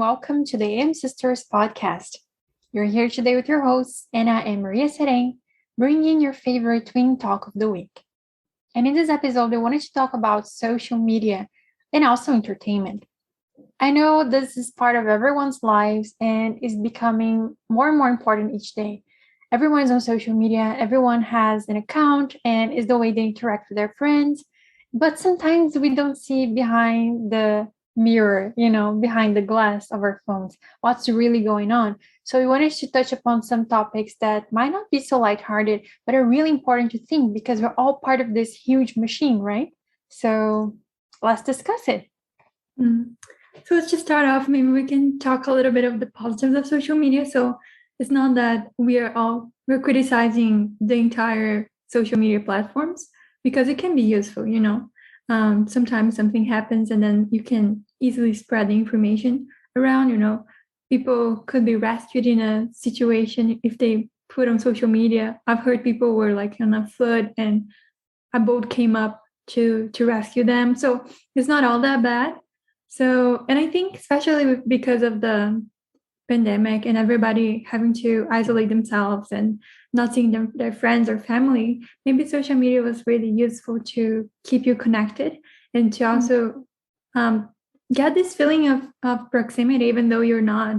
welcome to the AM Sisters podcast. You're here today with your hosts, Anna and Maria Sereng, bringing your favorite twin talk of the week. And in this episode, I wanted to talk about social media and also entertainment. I know this is part of everyone's lives and is becoming more and more important each day. Everyone is on social media, everyone has an account, and is the way they interact with their friends. But sometimes we don't see behind the mirror, behind the glass of our phones, what's really going on. So we wanted to touch upon some topics that might not be so lighthearted, but are really important to think because we're all part of this huge machine, right? So let's discuss it. So let's just start off. Maybe we can talk a little bit of the positives of social media. So it's not that we're criticizing the entire social media platforms, because it can be useful, sometimes something happens and then you can easily spread the information around. People could be rescued in a situation if they put on social media. I've heard people were like on a flood and a boat came up to rescue them. So it's not all that bad. So, and I think especially because of the pandemic and everybody having to isolate themselves and not seeing their friends or family, maybe social media was really useful to keep you connected and to also get this feeling of proximity, even though you're not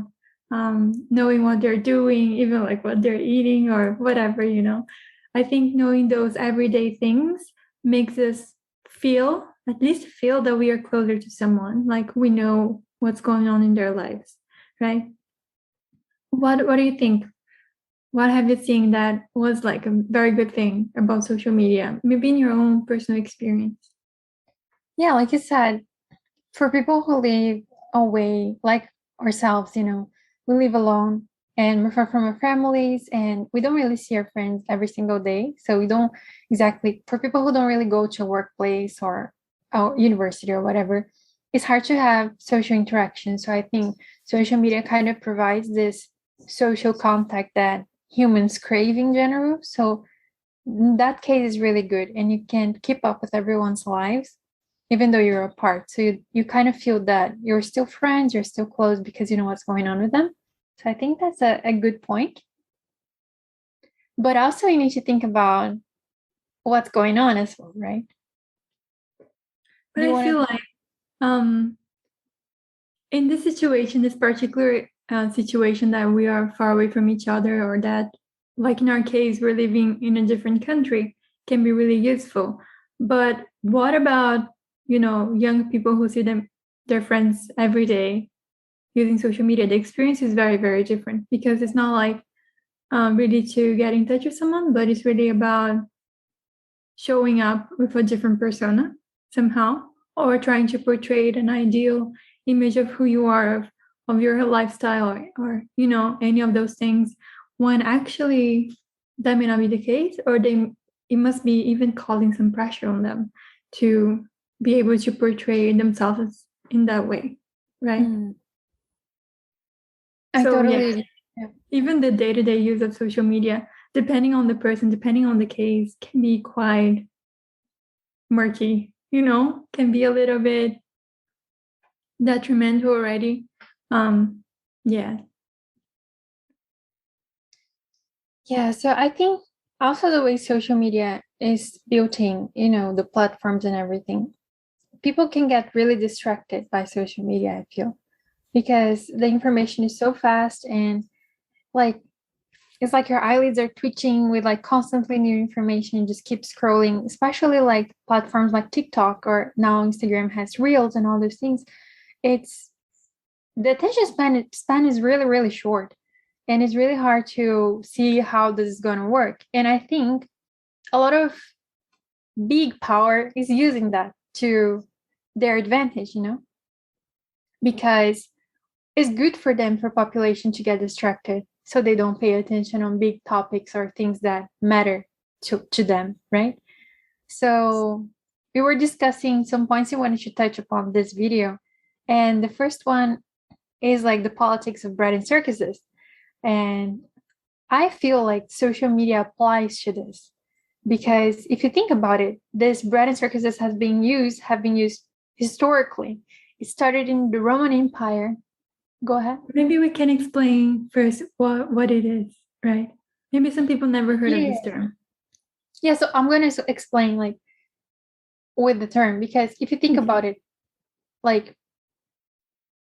knowing what they're doing, even like what they're eating or whatever, I think knowing those everyday things makes us at least feel that we are closer to someone, like we know what's going on in their lives, right? What do you think? What have you seen that was like a very good thing about social media, maybe in your own personal experience? Yeah, like you said, for people who live away, like ourselves, we live alone and we're far from our families and we don't really see our friends every single day. So we don't exactly, for people who don't really go to a workplace or a university or whatever, it's hard to have social interaction. So I think social media kind of provides this social contact that humans crave in general. So in that case is really good and you can keep up with everyone's lives even though you're apart. So you kind of feel that you're still friends, you're still close because you know what's going on with them. So I think that's a good point. But also you need to think about what's going on as well, right? But I feel like in this situation, this particular situation that we are far away from each other, or that, like in our case, we're living in a different country, can be really useful. But what about, young people who see their friends every day using social media? The experience is very, very different because it's not like really to get in touch with someone, but it's really about showing up with a different persona somehow, or trying to portray an ideal image of who you are, of your lifestyle, or any of those things, when actually that may not be the case, or it must be even causing some pressure on them to be able to portray themselves in that way, right? I totally. Yeah, even the day-to-day use of social media, depending on the person, depending on the case, can be quite murky, can be a little bit detrimental already. Yeah. Yeah, so I think also the way social media is built in, the platforms and everything, people can get really distracted by social media, I feel, because the information is so fast and like it's like your eyelids are twitching with like constantly new information and just keep scrolling, especially like platforms like TikTok or now Instagram has reels and all those things. It's the attention span is really, really short. And it's really hard to see how this is going to work. And I think a lot of big power is using that to their advantage, because it's good for them, for population to get distracted so they don't pay attention on big topics or things that matter to them, right? So we were discussing some points we wanted to touch upon this video. And the first one is like the politics of bread and circuses. And I feel like social media applies to this because if you think about it, this bread and circuses have been used historically. It started in the Roman Empire Go ahead. Maybe we can explain first what it is, right? Maybe some people never heard of Yeah. this term. Yeah, so I'm going to explain like with the term, because if you think about it, like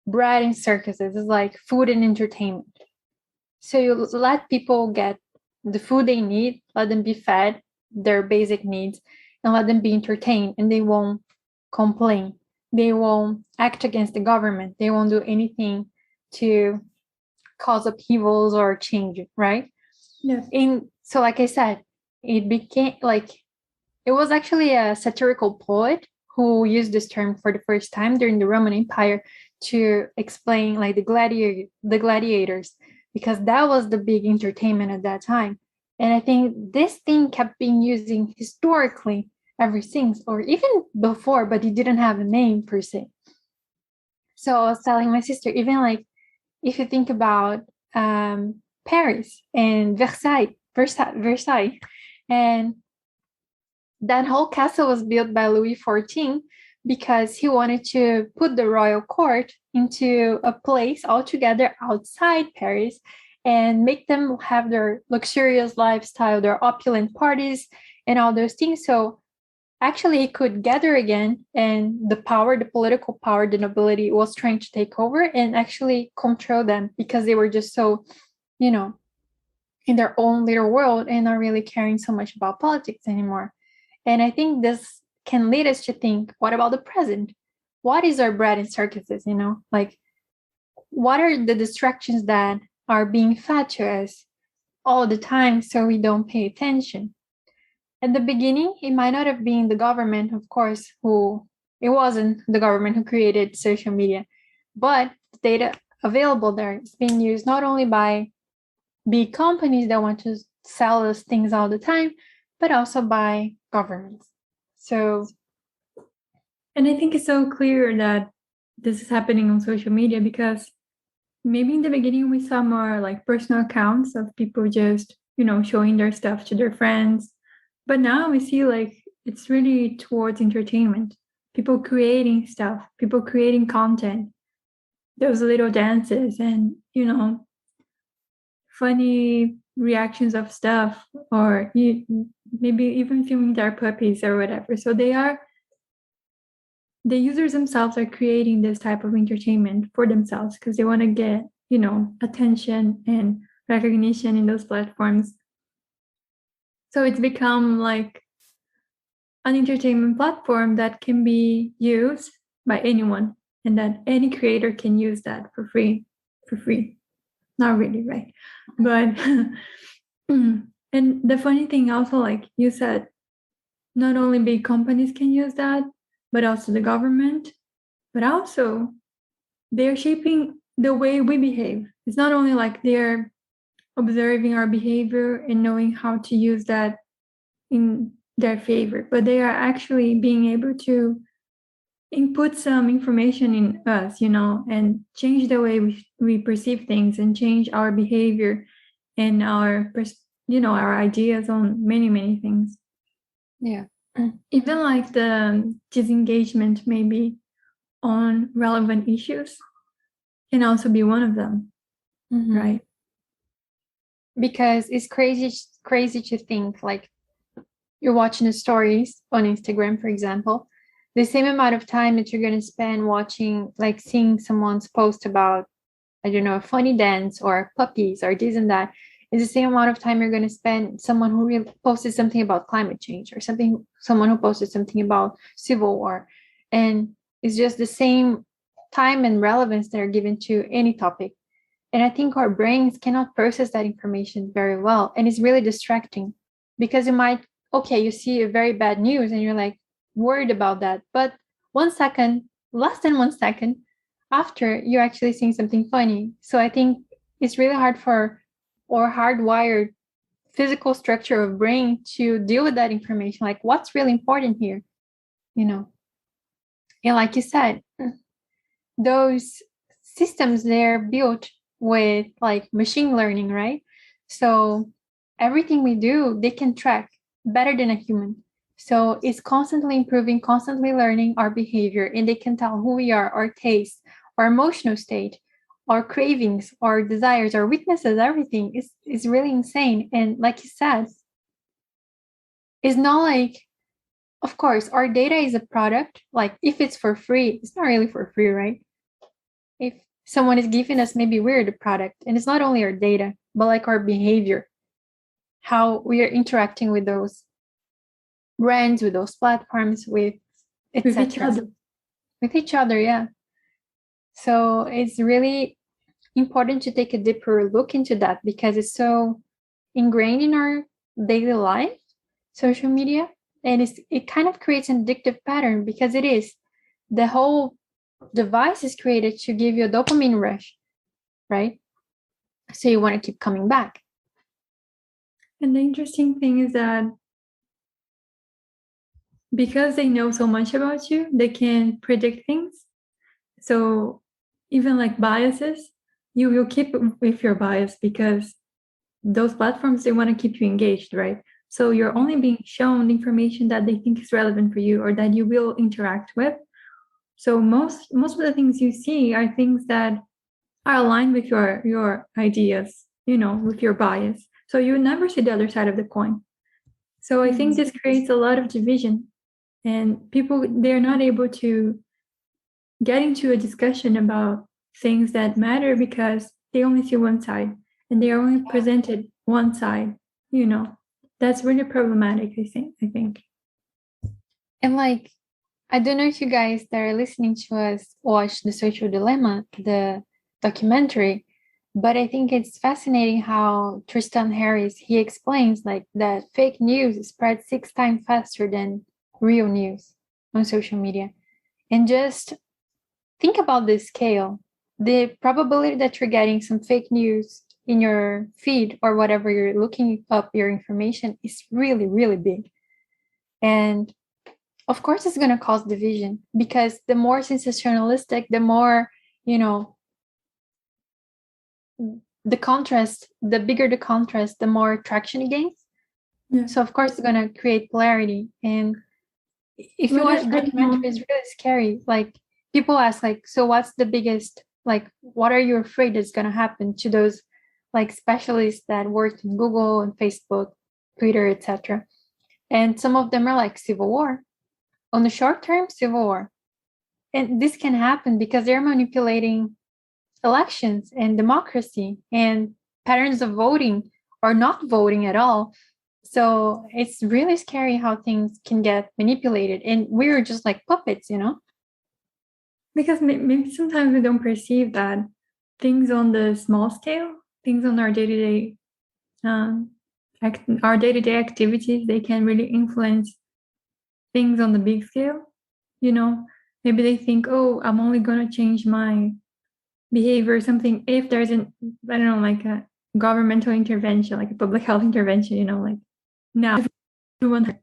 bread and circuses is like food and entertainment. So you let people get the food they need, let them be fed their basic needs, and let them be entertained, and they won't complain. They won't act against the government. They won't do anything to cause upheavals or change, right? Yes. And so, like I said, it became like it was actually a satirical poet who used this term for the first time during the Roman Empire to explain like the gladiators, because that was the big entertainment at that time. And I think this thing kept being using historically ever since, or even before, but it didn't have a name per se. So I was telling my sister, even like if you think about Paris and Versailles, and that whole castle was built by Louis XIV because he wanted to put the royal court into a place altogether outside Paris and make them have their luxurious lifestyle, their opulent parties, and all those things. So actually, it could gather again, and the power, the political power, the nobility was trying to take over and actually control them because they were just so, you know, in their own little world and not really caring so much about politics anymore. And I think this can lead us to think, what about the present? What is our bread and circuses, Like, what are the distractions that are being fed to us all the time so we don't pay attention? At the beginning, it might not have been the government, of course, it wasn't the government who created social media, but the data available there is being used not only by big companies that want to sell us things all the time, but also by governments. So, and I think it's so clear that this is happening on social media because maybe in the beginning we saw more like personal accounts of people just, showing their stuff to their friends. But now we see like it's really towards entertainment. People creating stuff, people creating content, those little dances and, funny reactions of stuff, or maybe even filming their puppies or whatever. So the users themselves are creating this type of entertainment for themselves because they want to get, attention and recognition in those platforms. So it's become like an entertainment platform that can be used by anyone, and that any creator can use that for free. Not really, right? But and the funny thing also, like you said, not only big companies can use that, but also the government, but also they're shaping the way we behave. It's not only like they're observing our behavior and knowing how to use that in their favor, but they are actually being able to input some information in us, and change the way we perceive things and change our behavior and our ideas on many, many things. yeah. Even like the disengagement maybe on relevant issues can also be one of them, right? Because it's crazy to think like you're watching the stories on Instagram, for example, the same amount of time that you're going to spend watching, like seeing someone's post about, I don't know, a funny dance or puppies or this and that, is the same amount of time you're going to spend someone who really posted something about climate change, or someone who posted something about civil war. And it's just the same time and relevance that are given to any topic. And I think our brains cannot process that information very well. And it's really distracting because you see a very bad news and you're like worried about that. But 1 second, less than 1 second after, you're actually seeing something funny. So I think it's really hard for or hardwired physical structure of brain to deal with that information. Like, what's really important here? And like you said, those systems, they're built with like machine learning, right? So everything we do, they can track better than a human. So it's constantly improving, constantly learning our behavior, and they can tell who we are, our taste, our emotional state, our cravings, our desires, our weaknesses, everything is really insane. And like you said, it's not like, of course, our data is a product. Like if it's for free, it's not really for free, right? If someone is giving us, maybe we're the product. And it's not only our data, but like our behavior, how we are interacting with those brands, with those platforms, with with each etc. other. With each other, yeah. So it's really important to take a deeper look into that because it's so ingrained in our daily life, social media, and it kind of creates an addictive pattern because it is. The whole device is created to give you a dopamine rush, right? So you want to keep coming back. And the interesting thing is that because they know so much about you, they can predict things. So even like biases, you will keep with your bias because those platforms, they want to keep you engaged, right? So you're only being shown information that they think is relevant for you or that you will interact with. So most of the things you see are things that are aligned with your ideas, with your bias. So you never see the other side of the coin. So I think this creates a lot of division, and people, they're not able to get into a discussion about things that matter because they only see one side and they are only presented one side. That's really problematic, I think. And like, I don't know if you guys that are listening to us watch The Social Dilemma, the documentary, but I think it's fascinating how Tristan Harris, he explains like that fake news spreads 6 times faster than real news on social media. And just think about this scale. The probability that you're getting some fake news in your feed or whatever you're looking up your information is really, really big. And of course it's going to cause division because the more sensationalistic, the more, the contrast, the bigger the contrast, the more traction it gains. Yeah. So of course it's going to create polarity. And if you watch the documentary, it's really scary. Like people ask, like, so what's the biggest, like, what are you afraid is going to happen to those like specialists that work in Google and Facebook, Twitter, etc. And some of them are like civil war. On the short term, civil war. And this can happen because they're manipulating elections and democracy and patterns of voting or not voting at all. So it's really scary how things can get manipulated. And we're just like puppets, Because maybe sometimes we don't perceive that things on the small scale, things on our day-to-day activities, they can really influence things on the big scale. Maybe they think, oh, I'm only going to change my behavior or something if there's like a governmental intervention, like a public health intervention, like now everyone has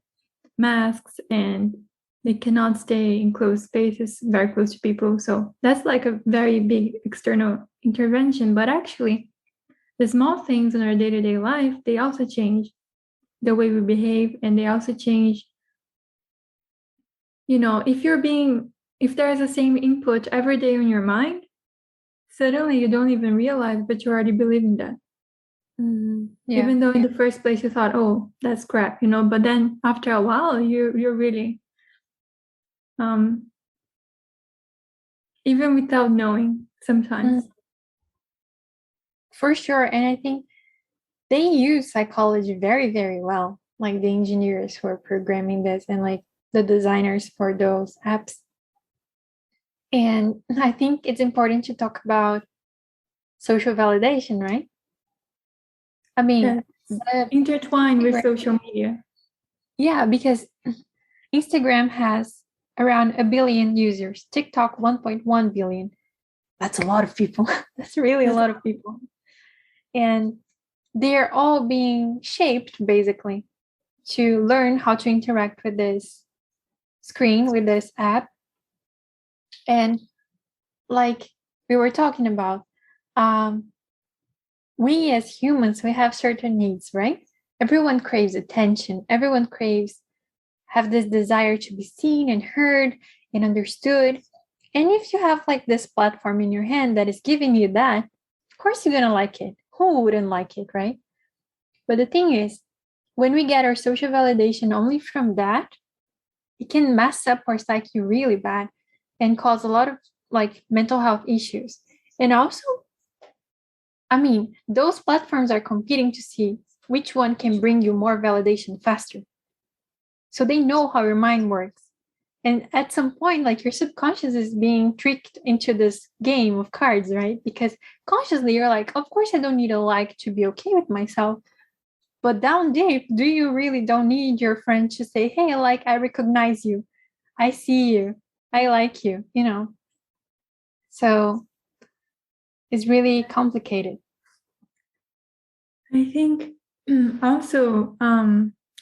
masks and they cannot stay in closed spaces very close to people. So that's like a very big external intervention. But actually, the small things in our day-to-day life, they also change the way we behave, and they also change, if there's the same input every day on your mind, suddenly you don't even realize, but you're already believing that. Yeah. Even though in the first place you thought, oh, that's crap, but then after a while, you're really, even without knowing sometimes. For sure. And I think they use psychology very, very well, like the engineers who are programming this and like the designers for those apps. And I think it's important to talk about social validation, right? I mean, intertwined with social media. Yeah, because Instagram has around 1 billion users, TikTok 1.1 billion. That's a lot of people. That's really a lot of people. And they're all being shaped basically to learn how to interact with this screen, with this app. And like we were talking about, we as humans, we have certain needs, right? Everyone craves attention. Everyone craves, have this desire to be seen and heard and understood. And if you have like this platform in your hand that is giving you that, of course you're gonna like it. Who wouldn't like it, right? But the thing is, when we get our social validation only from that, it can mess up our psyche really bad and cause a lot of like mental health issues. And also, I mean, those platforms are competing to see which one can bring you more validation faster. So they know how your mind works. And at some point, like your subconscious is being tricked into this game of cards, right? Because consciously you're like, of course I don't need a like to be okay with myself. But down deep, do you really don't need your friend to say, hey, like, I recognize you. I see you. I like you, you know? So it's really complicated. I think also,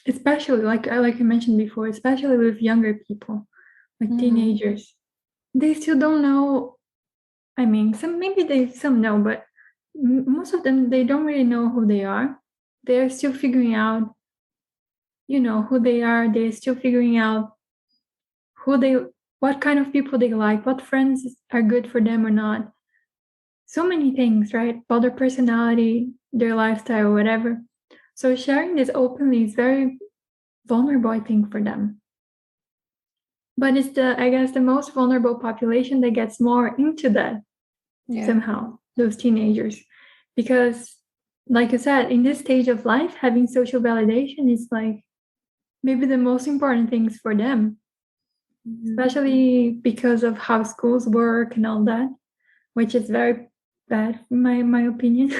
especially like I mentioned before, especially with younger people, like teenagers, they still don't know. I mean, some know, but most of them they don't really know who they are. They're still figuring out, who they are. They're still figuring out what kind of people they like, what friends are good for them or not. So many things, right? About their personality, their lifestyle, whatever. So sharing this openly is very vulnerable, I think, for them. But it's I guess, the most vulnerable population that gets more into that somehow, those teenagers. Because, like you said, in this stage of life, having social validation is like maybe the most important things for them, especially because of how schools work and all that, which is very bad, in my opinion.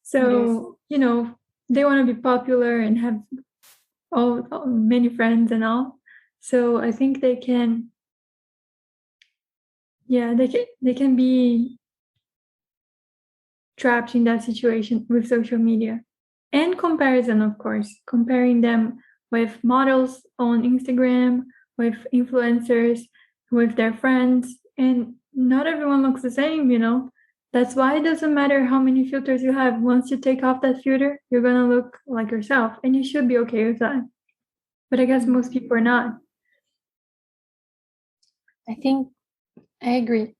So, they want to be popular and have many friends and all. So I think they can, they can be trapped in that situation with social media. And comparison, of course, comparing them with models on Instagram, with influencers, with their friends. And not everyone looks the same, That's why it doesn't matter how many filters you have. Once you take off that filter, you're going to look like yourself. And you should be okay with that. But I guess most people are not. I think I agree.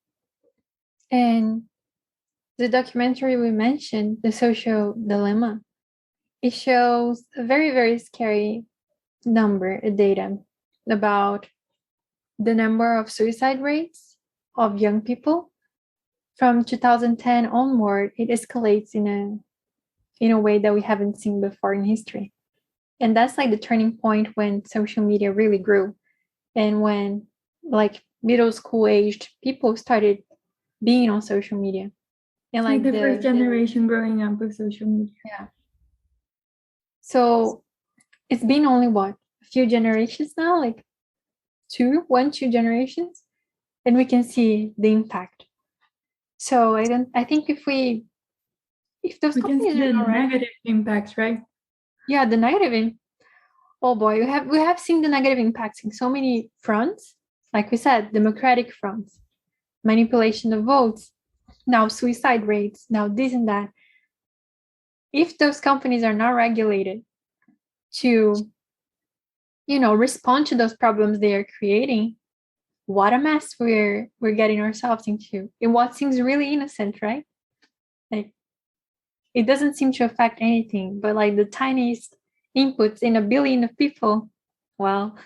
And the documentary we mentioned, The Social Dilemma, it shows a very, very scary data about the number of suicide rates of young people. From 2010 onward, it escalates in a way that we haven't seen before in history. And that's like the turning point when social media really grew, and when like middle school aged people started being on social media. And like the first generation growing up with social media. Yeah. So it's been only what, a few generations now, like two generations, and we can see the impact. So I think if those companies can see are the not negative impacts, right? Yeah, the negative oh boy, we have seen the negative impacts in so many fronts. Like we said, democratic fronts, manipulation of votes, now suicide rates, now this and that. If those companies are not regulated to, respond to those problems they are creating, what a mess we're getting ourselves into in what seems really innocent, right? Like, it doesn't seem to affect anything, but like the tiniest inputs in a billion of people, well,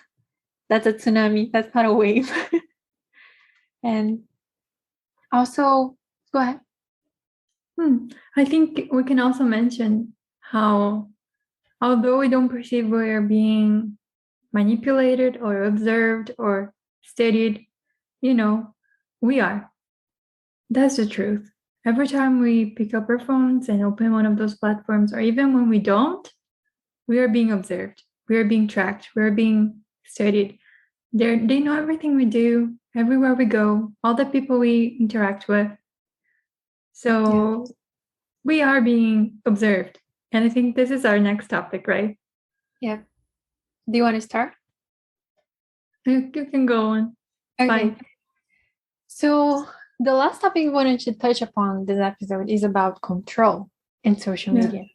that's a tsunami. That's not a wave. And also, go ahead. I think we can also mention how, although we don't perceive we are being manipulated or observed or studied, we are. That's the truth. Every time we pick up our phones and open one of those platforms, or even when we don't, we are being observed. We are being tracked. We are being studied. They know everything we do, everywhere we go, all the people we interact with. So we are being observed. And I think this is our next topic, right? Yeah. Do you want to start? You can go on. Okay. Fine. So the last topic we wanted to touch upon this episode is about control in social media.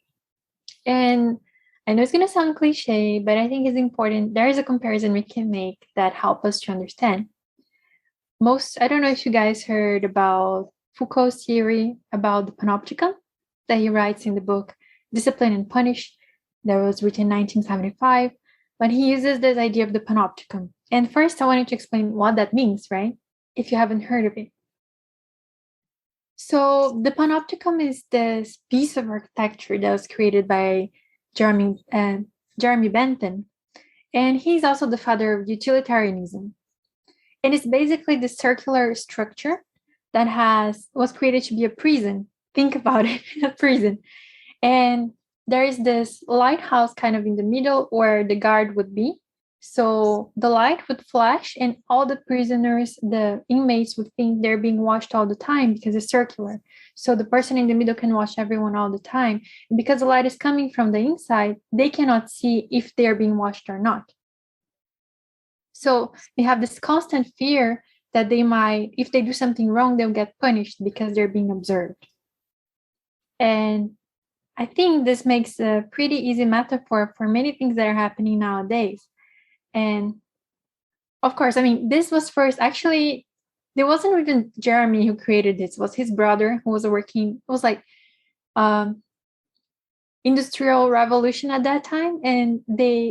And I know it's going to sound cliche, but I think it's important. There is a comparison we can make that help us to understand. I don't know if you guys heard about Foucault's theory about the panopticon that he writes in the book Discipline and Punish, that was written in 1975. But he uses this idea of the panopticon. And first, I wanted to explain what that means, right? If you haven't heard of it. So the panopticon is this piece of architecture that was created by Jeremy Bentham, and he's also the father of utilitarianism. And it's basically the circular structure that was created to be a prison. Think about it, a prison. And there is this lighthouse kind of in the middle where the guard would be. So the light would flash, and all the prisoners, the inmates, would think they're being watched all the time because it's circular. So the person in the middle can watch everyone all the time. And because the light is coming from the inside, they cannot see if they're being watched or not. So they have this constant fear that they might, if they do something wrong, they'll get punished because they're being observed. And I think this makes a pretty easy metaphor for many things that are happening nowadays. And of course, I mean, this was first, actually, there wasn't even Jeremy who created this. It was his brother who was working, it was like industrial revolution at that time. And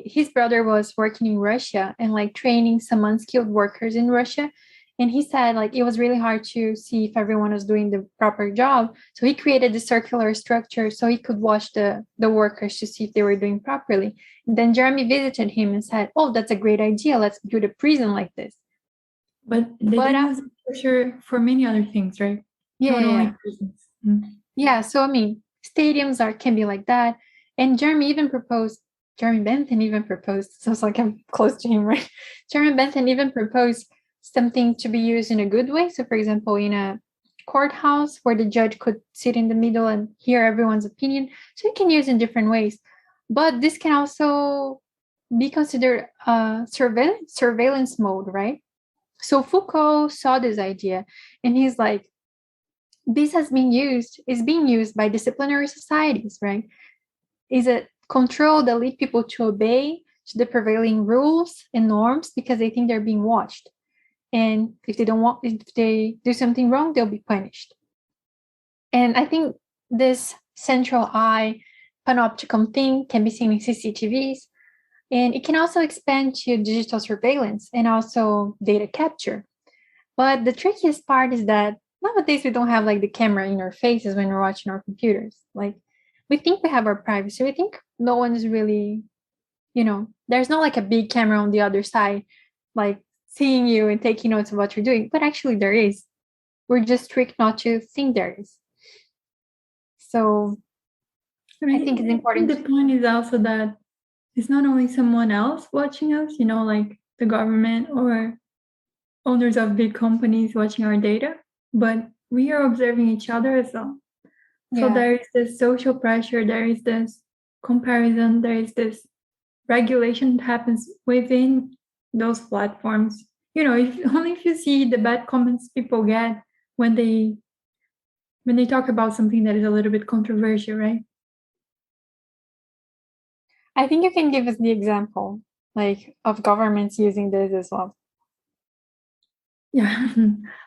his brother was working in Russia and like training some unskilled workers in Russia. And he said like it was really hard to see if everyone was doing the proper job. So he created the circular structure so he could watch the workers to see if they were doing properly. And then Jeremy visited him and said, "Oh, that's a great idea. Let's do the prison like this." But they use it for sure for many other things, right? Yeah. Prisons. Yeah. So I mean, stadiums can be like that. And Jeremy Bentham even proposed, so it's like I'm close to him, right? Jeremy Bentham even proposed something to be used in a good way. So, for example, in a courthouse where the judge could sit in the middle and hear everyone's opinion. So you can use in different ways. But this can also be considered surveillance mode, right? So Foucault saw this idea and he's like, this is being used by disciplinary societies, right? Is a control that lead people to obey to the prevailing rules and norms because they think they're being watched. And if they do something wrong, they'll be punished. And I think this central eye panopticon thing can be seen in CCTVs, and it can also expand to digital surveillance and also data capture. But the trickiest part is that nowadays we don't have like the camera in our faces when we're watching our computers. Like we think we have our privacy. We think no one is really, there's not like a big camera on the other side, like seeing you and taking notes of what you're doing. But actually there is. We're just tricked not to think there is. So I think it's important. The point is also that it's not only someone else watching us, like the government or owners of big companies watching our data, but we are observing each other as well. So there is this social pressure, there is this comparison, there is this regulation that happens within those platforms. If you see the bad comments people get when they talk about something that is a little bit controversial, right? I think you can give us the example, like of governments using this as well. Yeah,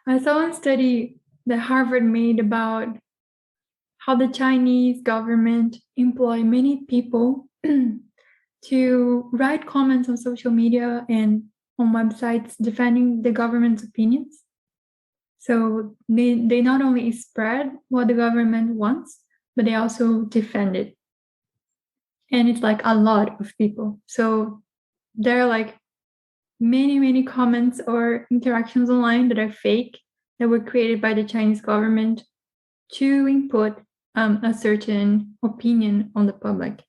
I saw a study that Harvard made about how the Chinese government employ many people to write comments on social media and on websites defending the government's opinions. So they not only spread what the government wants, but they also defend it. And it's like a lot of people. So there are like many comments or interactions online that are fake, that were created by the Chinese government to input a certain opinion on the public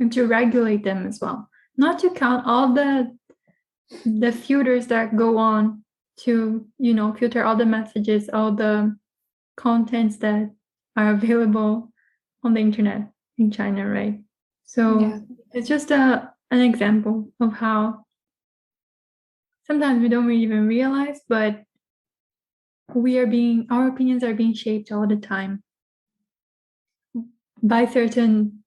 and to regulate them as well. Not to count all the filters that go on to, filter all the messages, all the contents that are available on the internet in China, right? So it's just an example of how sometimes we don't even realize, but our opinions are being shaped all the time by certain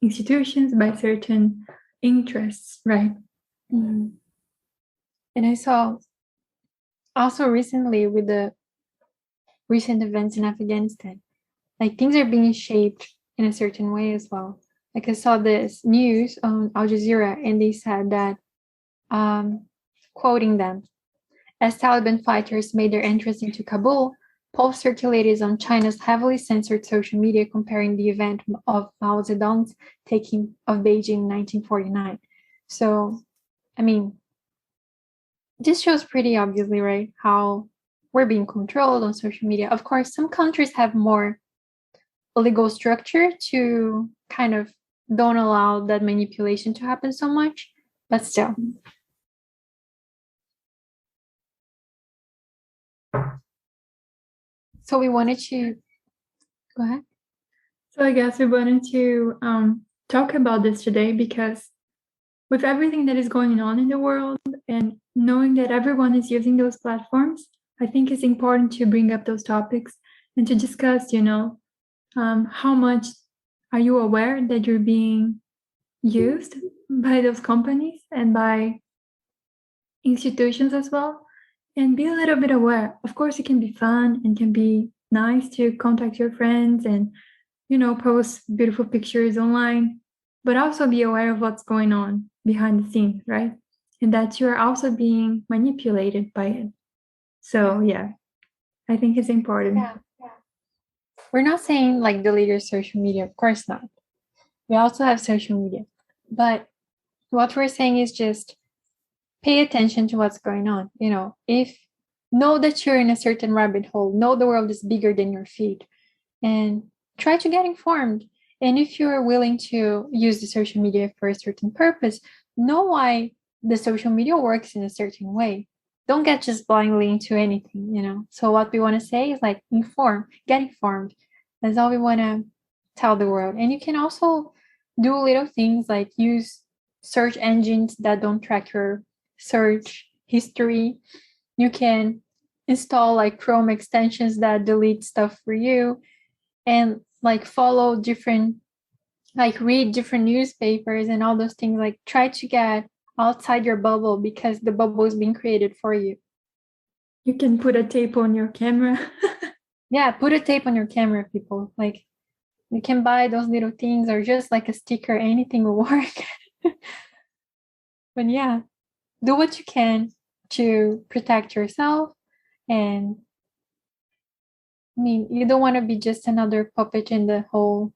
institutions, by certain interests, right? Mm-hmm. And I saw also recently with the recent events in Afghanistan, like things are being shaped in a certain way as well. Like I saw this news on Al Jazeera, and they said that, quoting them, as Taliban fighters made their entrance into Kabul, polls circulated on China's heavily censored social media comparing the event of Mao Zedong's taking of Beijing in 1949. So, I mean, this shows pretty obviously, right, how we're being controlled on social media. Of course, some countries have more legal structure to kind of don't allow that manipulation to happen so much, but still. So we wanted to go ahead. So I guess we wanted to talk about this today because with everything that is going on in the world and knowing that everyone is using those platforms, I think it's important to bring up those topics and to discuss, how much are you aware that you're being used by those companies and by institutions as well, and be a little bit aware. Of course, it can be fun and can be nice to contact your friends and, post beautiful pictures online, but also be aware of what's going on behind the scenes, right? And that you're also being manipulated by it. So, yeah, I think it's important. Yeah. We're not saying like delete your social media, of course not. We also have social media. But what we're saying is just pay attention to what's going on. If know that you're in a certain rabbit hole, know the world is bigger than your feet, and try to get informed. And if you're willing to use the social media for a certain purpose, know why the social media works in a certain way. Don't get just blindly into anything. So what we want to say is like get informed. That's all we want to tell the world. And you can also do little things like use search engines that don't track your search history. You can install like Chrome extensions that delete stuff for you, and like follow different, like read different newspapers and all those things. Like try to get outside your bubble because the bubble is being created for you. You can put a tape on your camera. Yeah, put a tape on your camera, people. Like you can buy those little things or just like a sticker, anything will work. But yeah, do what you can to protect yourself. And I mean, you don't want to be just another puppet in the whole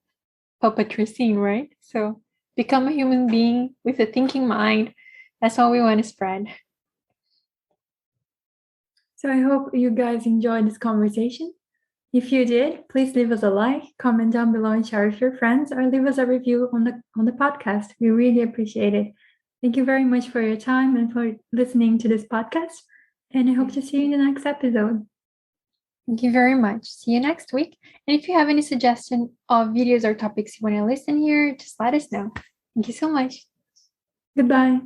puppetry scene, right? So become a human being with a thinking mind. That's all we want to spread. So I hope you guys enjoyed this conversation. If you did, please leave us a like, comment down below and share with your friends, or leave us a review on the podcast. We really appreciate it. Thank you very much for your time and for listening to this podcast. And I hope to see you in the next episode. Thank you very much. See you next week. And if you have any suggestion of videos or topics you want to listen here, just let us know. Thank you so much. Goodbye.